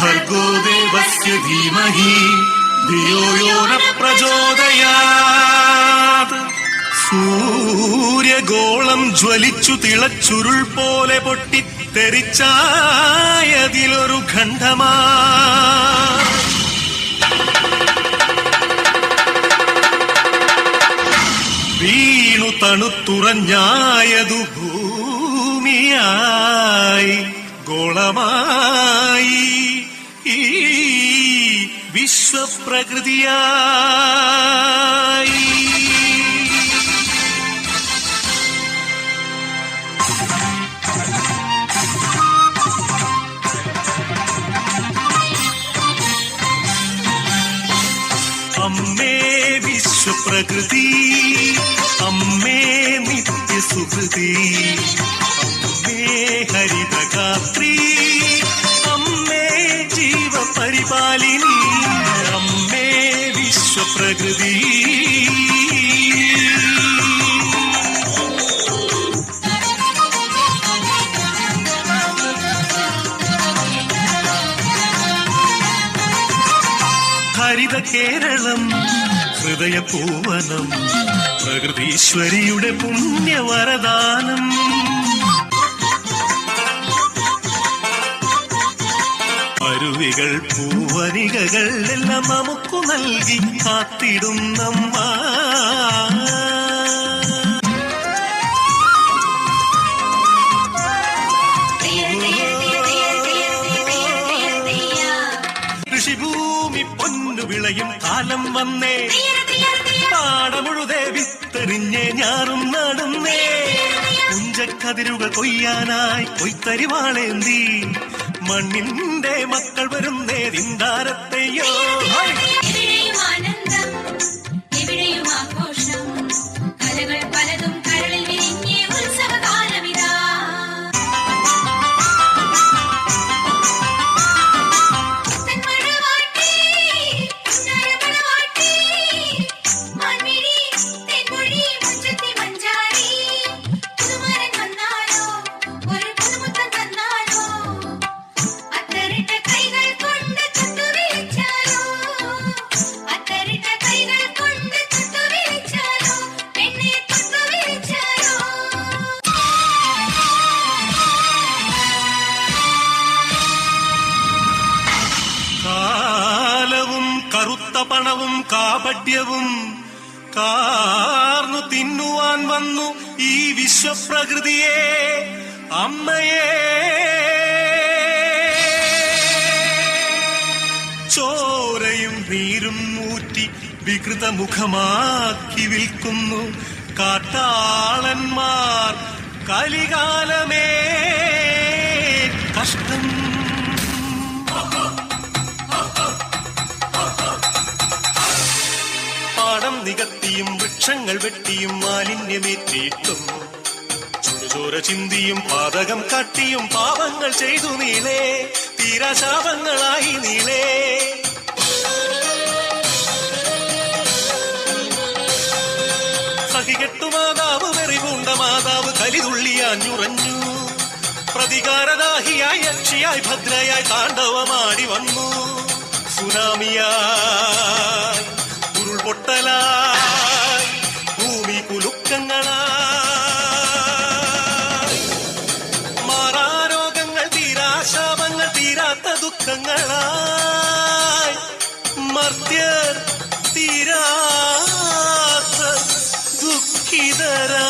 ഭർഗോ ദേവസ്യ ധീമഹി ധിയോ യോ ന പ്രചോദയാത്. സൂര്യഗോളം ജ്വലിച്ചു തിളച്ചുരുൾ പോലെ പൊട്ടിത്തെറിച്ചായതിലൊരു ഖണ്ഡമാ വീണു തണുത്തുറഞ്ഞായതു ഭൂമിയായി ഗോളമായി ഈ വിശ്വപ്രകൃതിയായി. അമ്മേ വിശ്വപ്രകൃതി, അമ്മേ നിത്യസുഹൃതി, അമ്മേ ഹരിതഗാത്രി, അമ്മേ ജീവപരിപാലിനി, അമ്മേ വിശ്വപ്രകൃതി. ഹരിത കേരളം ഹൃദയപൂവനം, പ്രകൃതീശ്വരിയുടെ പുണ്യവരദാനം. അരുവികൾ പൂവനികകൾ എല്ലാം നമുക്കു നൽകി കാത്തിടുന്നമ്മ. കൃഷിഭൂമി പൊന്നു വിളയും കാലം വന്നേ, പാടമുഴുതേ വിത്തെറിഞ്ഞേ ഞാറും നടുന്നേ. പുഞ്ചക്കതിരുകൾ കൊയ്യാനായി കൊയ്ത്തരിവാളേന്തി മണ്ണിന്റെ മക്കൾ വരുന്നേ ദിന്താരത്തെയോ. കറുത്ത പണവും കാപട്യവും കാർന്നു തിന്നുവാൻ വന്നു ഈ വിശ്വപ്രകൃതിയെ, അമ്മയെ. ചോരയും നീരും ഊറ്റി വികൃതമുഖമാക്കി വിൽക്കുന്നു കാട്ടാളന്മാർ. കലികാലമേ കഷ്ടം. പാടം നികത്തിയും വൃക്ഷങ്ങൾ വെട്ടിയും മാലിന്യമേറ്റിയിട്ടും ചുടുചോര ചിന്തിയും പാതകം കാട്ടിയും പാപങ്ങൾ ചെയ്തു നീളേ, തീരാശാപങ്ങളായി നീളേ. സഹികെട്ടു മാതാവ് വെറിപൂണ്ട മാതാവ് കലിതുള്ളിയാഞ്ഞുറഞ്ഞു. പ്രതികാരദാഹിയായി യക്ഷിയായി ഭദ്രയായി താണ്ഡവമാടി വന്നു. സുനാമിയായി ഉരുൾപൊട്ടലായി ഭൂമി കുലുക്കങ്ങളായി മാറാരോഗങ്ങൾ തീരാശാപങ്ങൾ തീരാത്ത ദുഃഖങ്ങളായി മർത്യർ തീരാത്ത ദുഃഖിതരാ.